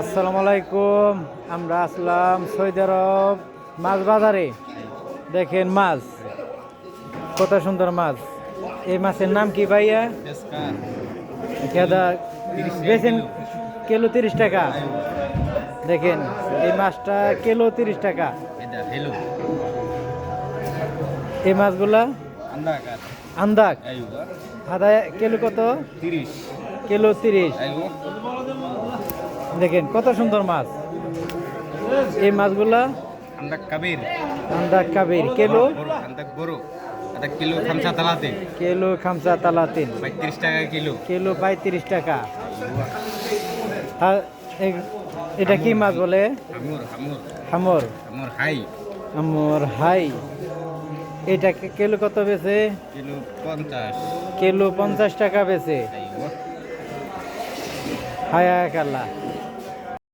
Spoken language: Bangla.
আসসালামু আলাইকুম। আমরা আসলাম সৌদি আরব মাছ বাজারে। দেখেন মাছ, কত সুন্দর মাছ। এই মাছের নাম কি ভাইয়া? বেছেন কিলো 30 টাকা। দেখেন এই মাছটা কিলো 30 টাকা। এই মাছগুলা আন্দাক আদা কিলো কত? 30 কিলো 30। দেখেন কত সুন্দর মাছ। এই মাছগুলা andak kabir আন্দাক কাবির kilo andak boro ada kilo khamsa talate kilo খামসা তালাতিন 32 টাকা কিলো কিলো 35 টাকা। আর এটা কি মাছ বলে? hamur হামর। hai আমর হাই। এটা কিলো কত বেচে? kilo 50 কিলো 50 টাকা বেচে। ayo হায়া কাল্লা।